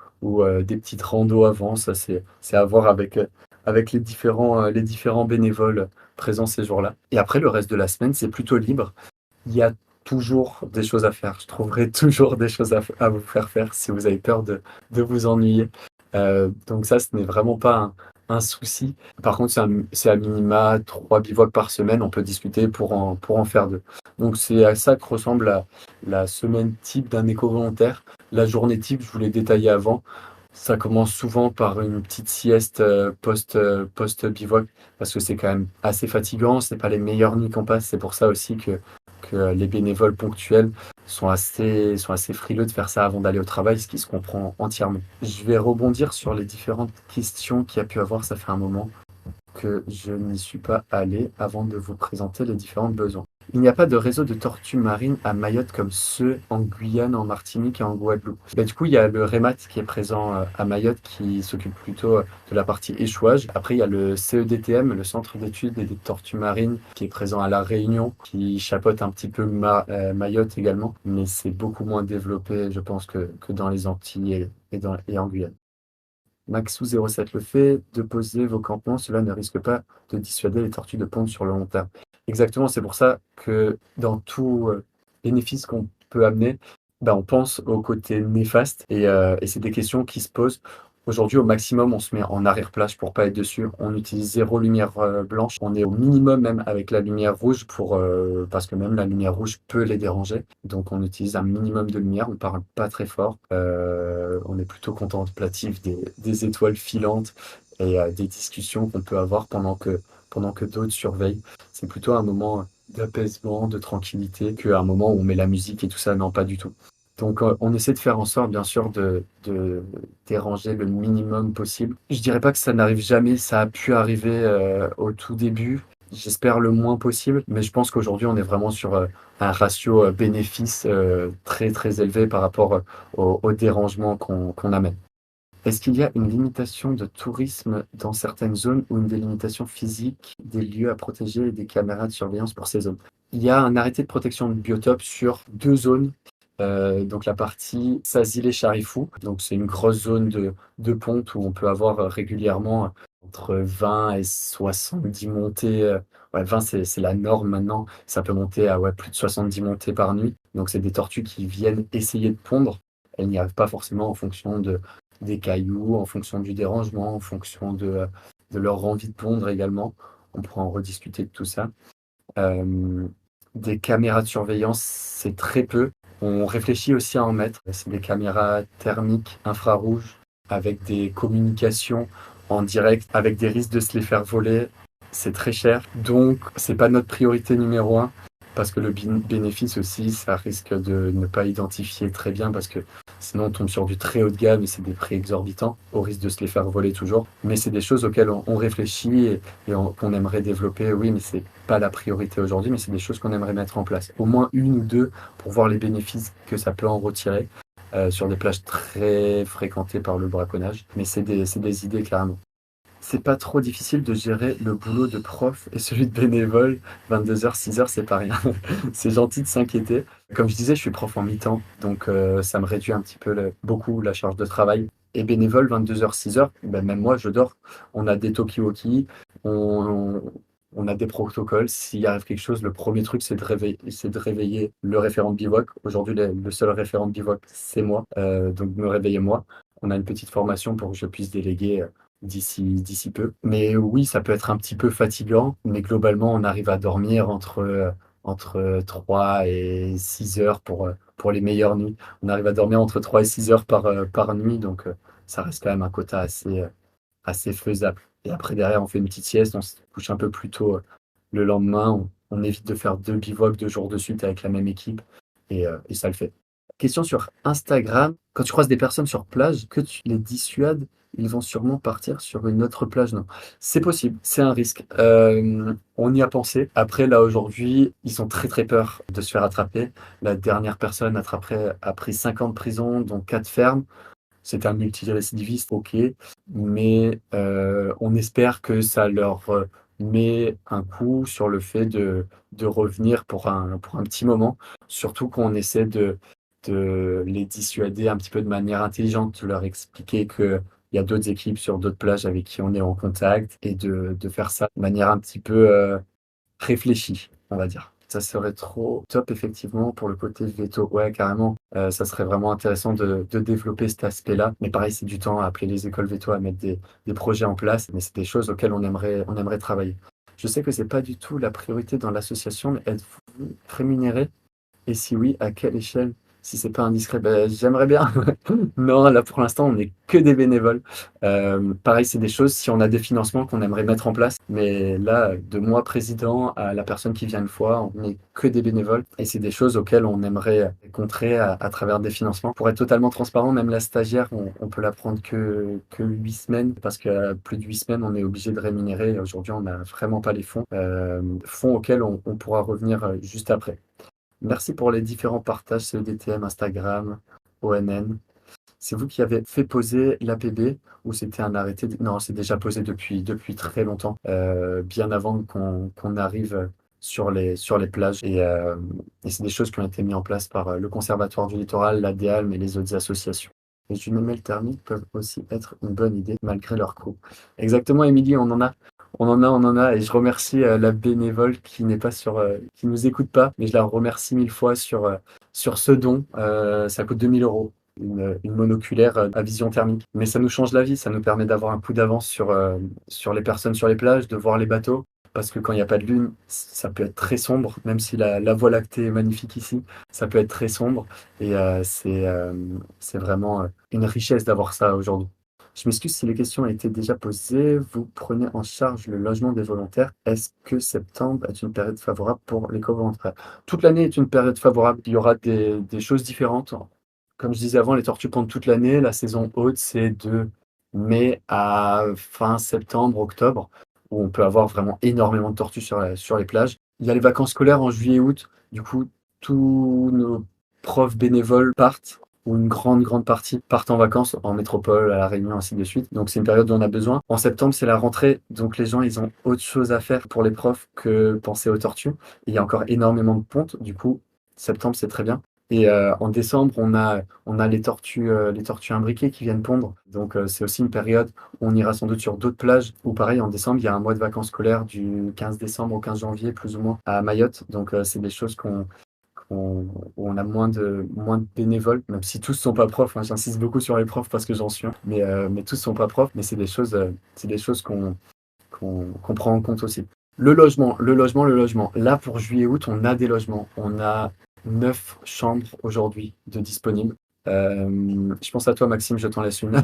des petites randos avant. Ça, c'est à voir avec les différents bénévoles présents ces jours-là. Et après, le reste de la semaine, c'est plutôt libre. Il y a toujours des choses à faire. Je trouverai toujours des choses à vous faire faire si vous avez peur de vous ennuyer. Donc ça, ce n'est vraiment pas un souci. Par contre, c'est à minima 3 bivouacs par semaine. On peut discuter pour en faire 2. Donc c'est à ça que ressemble la semaine type d'un éco-volontaire. La journée type, je vous l'ai détaillé avant. Ça commence souvent par une petite sieste post-bivouac parce que c'est quand même assez fatigant. C'est pas les meilleures nuits qu'on passe. C'est pour ça aussi que les bénévoles ponctuels sont assez frileux de faire ça avant d'aller au travail, ce qui se comprend entièrement. Je vais rebondir sur les différentes questions qu'il y a pu avoir. Ça fait un moment que je n'y suis pas allé avant de vous présenter les différents besoins. Il n'y a pas de réseau de tortues marines à Mayotte comme ceux en Guyane, en Martinique et en Guadeloupe. Du coup, il y a le REMAT qui est présent à Mayotte qui s'occupe plutôt de la partie échouage. Après, il y a le CEDTM, le Centre d'études et des tortues marines, qui est présent à La Réunion, qui chapeaute un petit peu Mayotte également, mais c'est beaucoup moins développé, je pense, que dans les Antilles et en Guyane. Maxou07, le fait de poser vos campements, cela ne risque pas de dissuader les tortues de pondre sur le long terme. Exactement, c'est pour ça que dans tout bénéfice qu'on peut amener, on pense au côté néfaste et c'est des questions qui se posent. Aujourd'hui, au maximum, on se met en arrière-plage pour pas être dessus. On utilise 0 lumière blanche. On est au minimum même avec la lumière rouge parce que même la lumière rouge peut les déranger. Donc, on utilise un minimum de lumière. On parle pas très fort. On est plutôt contemplatif des étoiles filantes et des discussions qu'on peut avoir pendant que d'autres surveillent. C'est plutôt un moment d'apaisement, de tranquillité, qu'un moment où on met la musique et tout ça. Non, pas du tout. Donc, on essaie de faire en sorte, bien sûr, de déranger le minimum possible. Je dirais pas que ça n'arrive jamais, ça a pu arriver au tout début. j'espère le moins possible, mais je pense qu'aujourd'hui, on est vraiment sur un ratio bénéfice très très élevé par rapport aux dérangements qu'on amène. Est-ce qu'il y a une limitation de tourisme dans certaines zones ou une délimitation physique des lieux à protéger et des caméras de surveillance pour ces zones? Il y a un arrêté de protection de biotope sur 2 zones. Donc la partie Sazilé-Charifou, donc c'est une grosse zone de ponte où on peut avoir régulièrement entre 20 et 70 montées. Ouais, 20 c'est la norme maintenant. Ça peut monter à ouais, plus de 70 montées par nuit. Donc c'est des tortues qui viennent essayer de pondre. Elles n'y arrivent pas forcément en fonction des cailloux, en fonction du dérangement, en fonction de leur envie de pondre également. On pourra en rediscuter de tout ça. Euh, des caméras de surveillance, c'est très peu. On réfléchit aussi à en mettre. C'est des caméras thermiques, infrarouges, avec des communications en direct, avec des risques de se les faire voler. C'est très cher. Donc, c'est pas notre priorité numéro un. Parce que le bénéfice aussi, ça risque de ne pas identifier très bien parce que sinon on tombe sur du très haut de gamme et c'est des prix exorbitants au risque de se les faire voler toujours. Mais c'est des choses auxquelles on réfléchit qu'on aimerait développer. Oui, mais c'est pas la priorité aujourd'hui, mais c'est des choses qu'on aimerait mettre en place. Au moins une ou deux pour voir les bénéfices que ça peut en retirer sur des plages très fréquentées par le braconnage. Mais c'est des idées carrément. C'est pas trop difficile de gérer le boulot de prof et celui de bénévole. 22h, 6h, c'est pas rien. C'est gentil de s'inquiéter. Comme je disais, je suis prof en mi-temps, donc ça me réduit un petit peu beaucoup la charge de travail. Et bénévole, 22h, 6h, ben même moi, je dors. On a des talkie-walkie, on, on a des protocoles. S'il arrive quelque chose, le premier truc, c'est de réveiller le référent de bivouac. Aujourd'hui, le seul référent de bivouac, c'est moi. Donc, me réveiller moi. On a une petite formation pour que je puisse déléguer d'ici peu. Mais oui, ça peut être un petit peu fatigant, mais globalement, on arrive à dormir entre 3 et 6 heures pour les meilleures nuits. On arrive à dormir entre 3 et 6 heures par nuit, donc ça reste quand même un quota assez faisable. Et après, derrière, on fait une petite sieste, on se couche un peu plus tôt le lendemain. On évite de faire 2 bivouacs 2 jours de suite avec la même équipe, et ça le fait. Question sur Instagram. Quand tu croises des personnes sur plage, que tu les dissuades, ils vont sûrement partir sur une autre plage. Non, c'est possible, c'est un risque. On y a pensé. Après, là, aujourd'hui, ils ont très très peur de se faire attraper. La dernière personne attrapée a pris 5 ans de prison, dont 4 fermes. C'est un multirécidiviste, ok, mais on espère que ça leur met un coup sur le fait de revenir pour un petit moment, surtout qu'on essaie de les dissuader un petit peu de manière intelligente, de leur expliquer qu'il y a d'autres équipes sur d'autres plages avec qui on est en contact et de faire ça de manière un petit peu réfléchie, on va dire. Ça serait trop top, effectivement, pour le côté veto. Ouais, carrément. Ça serait vraiment intéressant de développer cet aspect-là. Mais pareil, c'est du temps à appeler les écoles veto, à mettre des projets en place. Mais c'est des choses auxquelles on aimerait travailler. Je sais que c'est pas du tout la priorité dans l'association, mais êtes-vous rémunéré? Et si oui, à quelle échelle? Si c'est pas indiscret, ben, j'aimerais bien. Non, là pour l'instant, on n'est que des bénévoles. Pareil, c'est des choses, si on a des financements qu'on aimerait mettre en place. Mais là, de moi président à la personne qui vient une fois, on n'est que des bénévoles. Et c'est des choses auxquelles on aimerait contrer à travers des financements. Pour être totalement transparent, même la stagiaire, on peut la prendre que 8 semaines. Parce qu'à plus de 8 semaines, on est obligé de rémunérer. Aujourd'hui, on n'a vraiment pas les fonds. Fonds auxquels on pourra revenir juste après. Merci pour les différents partages CEDTM, Instagram, ONN. C'est vous qui avez fait poser l'APB ou c'était un arrêté? Non, c'est déjà posé depuis très longtemps, bien avant qu'on arrive sur les plages. Et c'est des choses qui ont été mises en place par le Conservatoire du Littoral, l'ADEALM et les autres associations. Les jumelles thermiques peuvent aussi être une bonne idée malgré leur coût. Exactement, Émilie, on en a, et je remercie la bénévole qui n'est pas qui nous écoute pas, mais je la remercie 1000 fois sur ce don. Ça coûte 2 000 euros, une monoculaire à vision thermique. Mais ça nous change la vie, ça nous permet d'avoir un coup d'avance sur les personnes sur les plages, de voir les bateaux. Parce que quand il n'y a pas de lune, ça peut être très sombre, même si la Voie lactée est magnifique ici, ça peut être très sombre. Et c'est vraiment une richesse d'avoir ça aujourd'hui. Je m'excuse si les questions ont été déjà posées. Vous prenez en charge le logement des volontaires. Est-ce que septembre est une période favorable pour les co-volontaires? Toute l'année est une période favorable. Il y aura des choses différentes. Comme je disais avant, les tortues pondent toute l'année. La saison haute, c'est de mai à fin septembre, octobre. où on peut avoir vraiment énormément de tortues sur les plages. Il y a les vacances scolaires en juillet et août. Du coup, tous nos profs bénévoles partent, ou une grande partie partent en vacances en métropole, à La Réunion, ainsi de suite. Donc c'est une période où on a besoin. En septembre, c'est la rentrée, donc les gens, ils ont autre chose à faire pour les profs que penser aux tortues. Et il y a encore énormément de pontes. Du coup, septembre, c'est très bien. Et en décembre, on a les tortues imbriquées qui viennent pondre. Donc c'est aussi une période où on ira sans doute sur d'autres plages. Ou pareil, en décembre, il y a un mois de vacances scolaires du 15 décembre au 15 janvier, plus ou moins, à Mayotte. Donc c'est des choses où on a moins de bénévoles, même si tous ne sont pas profs, hein. J'insiste beaucoup sur les profs parce que j'en suis un, mais tous ne sont pas profs, mais c'est des choses qu'on prend en compte aussi. Le logement. Là, pour juillet-août, on a des logements. On a 9 chambres aujourd'hui de disponibles. Je pense à toi, Maxime, je t'en laisse une.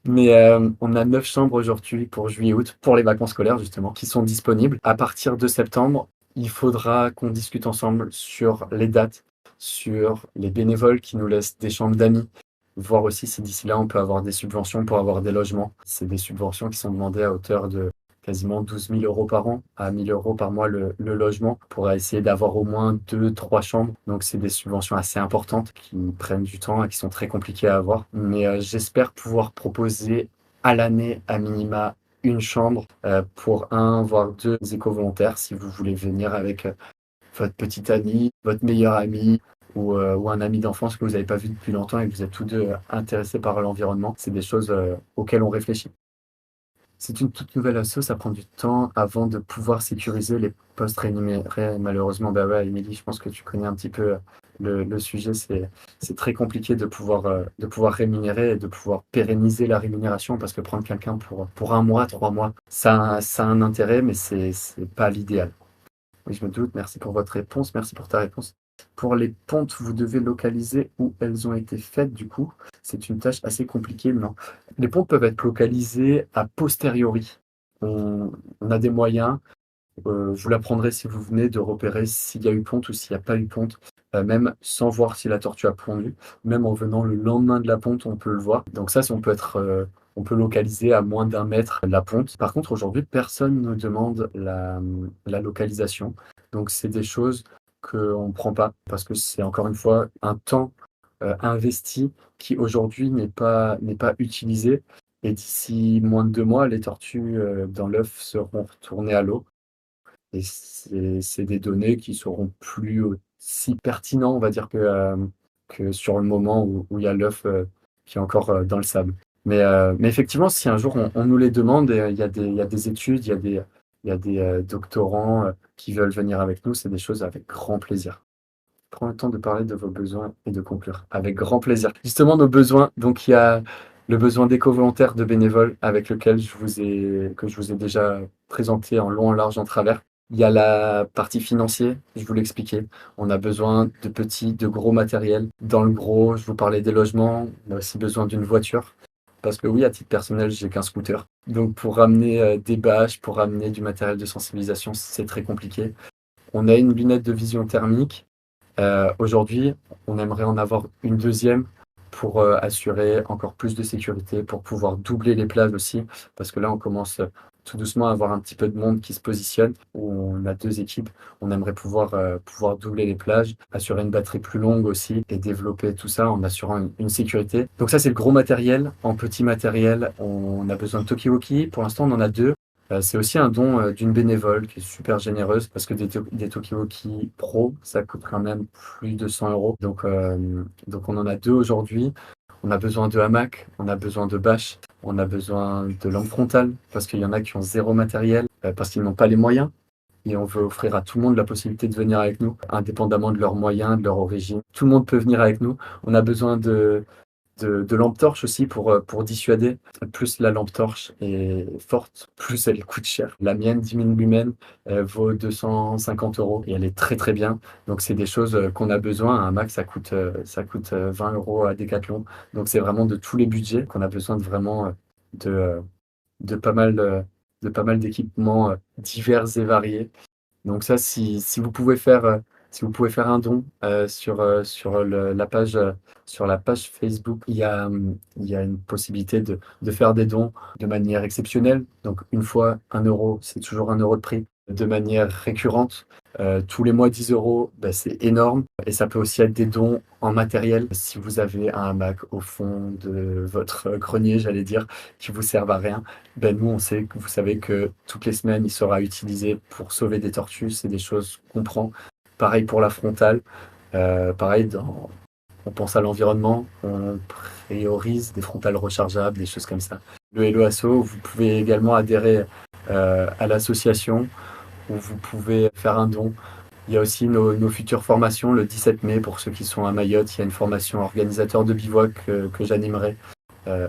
Mais on a 9 chambres aujourd'hui pour juillet-août, pour les vacances scolaires, justement, qui sont disponibles. À partir de septembre, il faudra qu'on discute ensemble sur les dates, sur les bénévoles qui nous laissent des chambres d'amis, voir aussi si d'ici là, on peut avoir des subventions pour avoir des logements. C'est des subventions qui sont demandées à hauteur de quasiment 12 000 euros par an, à 1 000 euros par mois le logement, pour essayer d'avoir au moins 2, 3 chambres. Donc c'est des subventions assez importantes qui prennent du temps et qui sont très compliquées à avoir. Mais j'espère pouvoir proposer à l'année à minima une chambre pour un, voire deux éco-volontaires si vous voulez venir avec votre petit ami, votre meilleur ami ou un ami d'enfance que vous n'avez pas vu depuis longtemps et que vous êtes tous deux intéressés par l'environnement. C'est des choses auxquelles on réfléchit. C'est une toute nouvelle asso, ça prend du temps avant de pouvoir sécuriser les postes rémunérés. Malheureusement, bah ouais, Émilie, je pense que tu connais un petit peu le sujet. C'est très compliqué de pouvoir rémunérer et de pouvoir pérenniser la rémunération parce que prendre quelqu'un pour un mois, 3 mois, ça a un intérêt, mais c'est pas l'idéal. Oui, je me doute. Merci pour votre réponse. Merci pour ta réponse. Pour les pontes, vous devez localiser où elles ont été faites, du coup. C'est une tâche assez compliquée, non? Les pontes peuvent être localisées a posteriori. On a des moyens, je vous l'apprendrai si vous venez, de repérer s'il y a eu ponte ou s'il n'y a pas eu ponte, même sans voir si la tortue a pondu. Même en venant le lendemain de la ponte, on peut le voir. Donc ça, on peut localiser à moins d'1 mètre la ponte. Par contre, aujourd'hui, personne ne demande la localisation. Donc c'est des choses qu'on ne prend pas parce que c'est encore une fois un temps investi qui aujourd'hui n'est pas utilisé. Et d'ici moins de 2 mois, les tortues dans l'œuf seront retournées à l'eau. Et c'est des données qui seront plus aussi pertinents, on va dire, que sur le moment où il y a l'œuf qui est encore dans le sable. Mais effectivement, si un jour on nous les demande, et il y a des études, il y a des doctorants qui veulent venir avec nous, c'est des choses avec grand plaisir. Prends le temps de parler de vos besoins et de conclure. Avec grand plaisir. Justement, nos besoins, donc il y a le besoin d'éco-volontaires, de bénévoles, avec lequel que je vous ai déjà présenté en long, en large, en travers. Il y a la partie financière, je vous l'expliquais. On a besoin de petits, de gros matériel. Dans le gros, je vous parlais des logements. On a aussi besoin d'une voiture. Parce que oui, à titre personnel, j'ai qu'un scooter. Donc pour ramener des bâches, pour ramener du matériel de sensibilisation, c'est très compliqué. On a une lunette de vision thermique. Aujourd'hui, on aimerait en avoir une deuxième pour assurer encore plus de sécurité, pour pouvoir doubler les plages aussi, parce que là, on commence tout doucement à avoir un petit peu de monde qui se positionne, où on a 2 équipes. On aimerait pouvoir doubler les plages, assurer une batterie plus longue aussi, et développer tout ça en assurant une sécurité. Donc ça, c'est le gros matériel. En petit matériel, on a besoin de Tokiwoki. Pour l'instant, on en a 2. C'est aussi un don d'une bénévole qui est super généreuse parce que des Tokiwoki Pro, ça coûte quand même plus de 100 euros. Donc on en a 2 aujourd'hui. On a besoin de hamac, on a besoin de bâches, on a besoin de lampes frontales parce qu'il y en a qui ont zéro matériel, parce qu'ils n'ont pas les moyens. Et on veut offrir à tout le monde la possibilité de venir avec nous, indépendamment de leurs moyens, de leur origine. Tout le monde peut venir avec nous. On a besoin de lampe torche aussi pour dissuader. Plus la lampe torche est forte, plus elle coûte cher. La mienne, 10 000 lumens, vaut 250 euros et elle est très très bien. Donc c'est des choses qu'on a besoin. Un Mac, ça coûte 20 euros à Decathlon. Donc c'est vraiment de tous les budgets qu'on a besoin de vraiment de, euh, de pas mal, de pas mal d'équipements divers et variés. Donc ça, si vous pouvez faire Si vous pouvez faire un don sur la page Facebook, il y a une possibilité de faire des dons de manière exceptionnelle. Donc une fois 1 euro, c'est toujours 1 euro de prix. De manière récurrente, tous les mois 10 euros, ben, c'est énorme. Et ça peut aussi être des dons en matériel. Si vous avez un hamac au fond de votre grenier, j'allais dire, qui vous servent à rien, ben nous on sait que vous savez que toutes les semaines il sera utilisé pour sauver des tortues. C'est des choses qu'on prend. Pareil pour la frontale. Pareil, on pense à l'environnement, on priorise des frontales rechargeables, des choses comme ça. Le Hello Asso, vous pouvez également adhérer à l'association où vous pouvez faire un don. Il y a aussi nos futures formations le 17 mai pour ceux qui sont à Mayotte. Il y a une formation organisateur de bivouac que j'animerai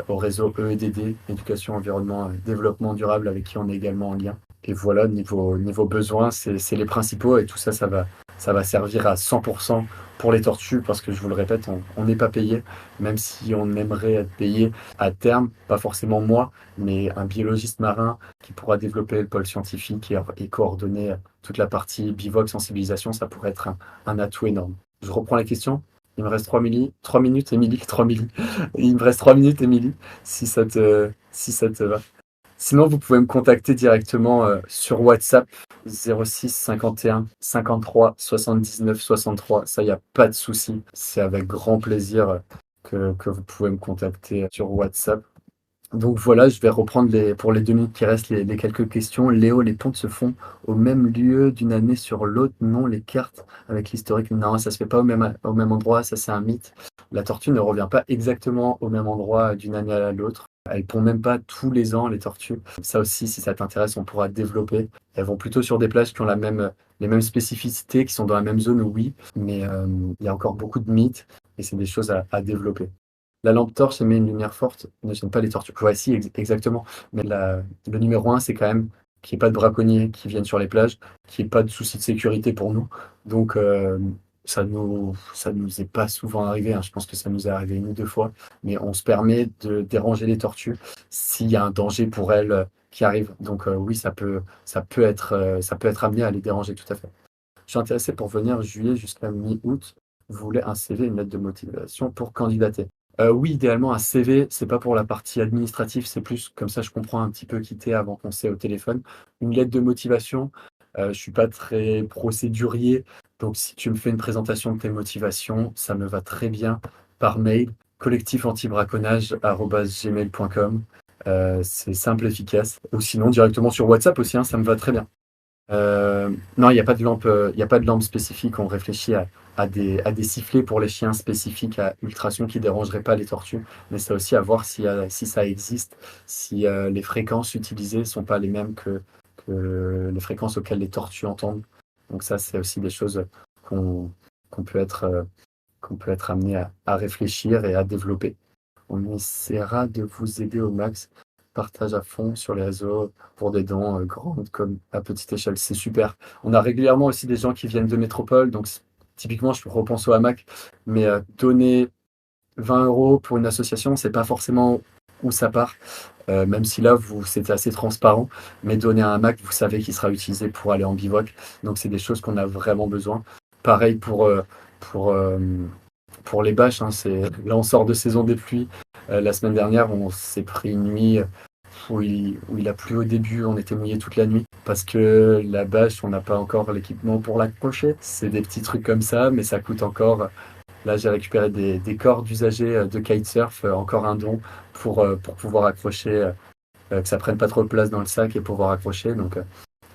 au réseau EEDD, Éducation, Environnement, Développement Durable, avec qui on est également en lien. Et voilà, niveau besoins, c'est les principaux et tout ça, ça va servir à 100% pour les tortues parce que je vous le répète, on n'est pas payé, même si on aimerait être payé à terme, pas forcément moi, mais un biologiste marin qui pourra développer le pôle scientifique et coordonner toute la partie bivouac sensibilisation, ça pourrait être un atout énorme. Je reprends la question. Il me reste 3 minutes, Émilie, 3 milli. Il me reste 3 minutes, Émilie, si ça te va. Sinon, vous pouvez me contacter directement sur WhatsApp 06 51 53 79 63. Ça, il n'y a pas de souci. C'est avec grand plaisir que vous pouvez me contacter sur WhatsApp. Donc voilà, je vais reprendre pour les 2 minutes qui restent les quelques questions. Léo, les pontes se font au même lieu d'une année sur l'autre? Non, les cartes avec l'historique, non, ça se fait pas au même endroit, ça c'est un mythe. La tortue ne revient pas exactement au même endroit d'une année à l'autre. Elles pondent même pas tous les ans, les tortues. Ça aussi, si ça t'intéresse, on pourra développer. Elles vont plutôt sur des plages qui ont les mêmes spécificités, qui sont dans la même zone, oui, mais il y a encore beaucoup de mythes et c'est des choses à développer. La lampe torche émet une lumière forte, ne gêne pas les tortues. Voici exactement. Mais le numéro un, c'est quand même qu'il n'y ait pas de braconniers qui viennent sur les plages, qu'il n'y ait pas de soucis de sécurité pour nous. Donc, ça nous est pas souvent arrivé, hein. Je pense que ça nous est arrivé 1 ou 2 fois. Mais on se permet de déranger les tortues s'il y a un danger pour elles qui arrive. Donc, oui, ça peut être amené à les déranger, tout à fait. Je suis intéressé pour venir juillet jusqu'à mi-août. Vous voulez un CV, une lettre de motivation pour candidater? Oui, idéalement, un CV, c'est pas pour la partie administrative, c'est plus comme ça je comprends un petit peu qui t'es avant qu'on s'ait au téléphone. Une lettre de motivation, je suis pas très procédurier, donc si tu me fais une présentation de tes motivations, ça me va très bien par mail, collectifantibraconnage@gmail.com. C'est simple, efficace. Ou sinon directement sur WhatsApp aussi, hein, ça me va très bien. Non, il n'y a pas de lampe, il y a pas de lampe spécifique. On réfléchit à des sifflets pour les chiens spécifiques à ultrasons qui ne dérangeraient pas les tortues. Mais c'est aussi à voir si ça existe, si les fréquences utilisées ne sont pas les mêmes que les fréquences auxquelles les tortues entendent. Donc ça, c'est aussi des choses qu'on qu'on peut qu'on peut être amené à réfléchir et à développer. On essaiera de vous aider au max. Partage à fond sur les réseaux pour des dons grandes comme à petite échelle. C'est super. On a régulièrement aussi des gens qui viennent de métropole. Donc, typiquement, je repense au hamac. Mais donner 20 euros pour une association, c'est pas forcément où ça part. Même si là, c'est assez transparent. Mais donner un hamac, vous savez qu'il sera utilisé pour aller en bivouac. Donc, c'est des choses qu'on a vraiment besoin. Pareil pour, euh, pour les bâches. Hein, là, on sort de saison des pluies. La semaine dernière, on s'est pris une nuit où il a plu au début, on était mouillé toute la nuit parce que la bâche, on n'a pas encore l'équipement pour l'accrocher. C'est des petits trucs comme ça, mais ça coûte encore. Là, j'ai récupéré des cordes usagées de kitesurf, encore un don pour pouvoir accrocher, que ça prenne pas trop de place dans le sac et pouvoir accrocher. Donc,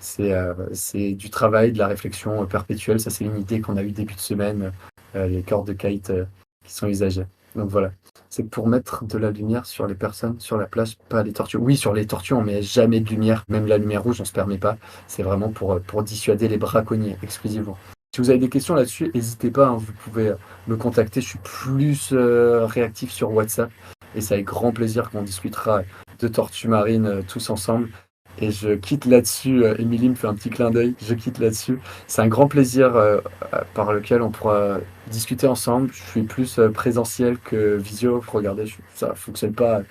c'est du travail, de la réflexion perpétuelle. Ça, c'est une idée qu'on a eue début de semaine, les cordes de kite qui sont usagées. Donc voilà. C'est pour mettre de la lumière sur les personnes sur la plage, pas les tortues. Oui, sur les tortues, on met jamais de lumière. Même la lumière rouge, on se permet pas. C'est vraiment pour dissuader les braconniers exclusivement. Si vous avez des questions là-dessus, n'hésitez pas, hein, vous pouvez me contacter. Je suis plus réactif sur WhatsApp et c'est avec grand plaisir qu'on discutera de tortues marines tous ensemble. Et je quitte là-dessus, Émilie me fait un petit clin d'œil, je quitte là-dessus. C'est un grand plaisir par lequel on pourra discuter ensemble. Je suis plus présentiel que visio. Regardez, ça ne fonctionne pas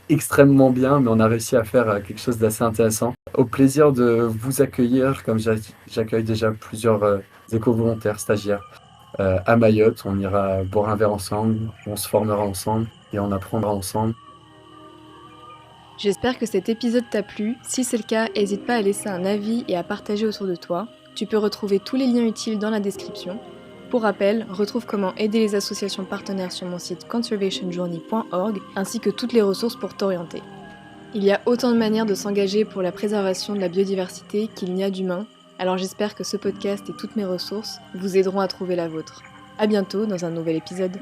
extrêmement bien, mais on a réussi à faire quelque chose d'assez intéressant. Au plaisir de vous accueillir, comme j'accueille déjà plusieurs éco-volontaires, stagiaires à Mayotte. On ira boire un verre ensemble, on se formera ensemble et on apprendra ensemble. J'espère que cet épisode t'a plu. Si c'est le cas, n'hésite pas à laisser un avis et à partager autour de toi. Tu peux retrouver tous les liens utiles dans la description. Pour rappel, retrouve comment aider les associations partenaires sur mon site conservationjourney.org ainsi que toutes les ressources pour t'orienter. Il y a autant de manières de s'engager pour la préservation de la biodiversité qu'il n'y a d'humains, alors j'espère que ce podcast et toutes mes ressources vous aideront à trouver la vôtre. À bientôt dans un nouvel épisode.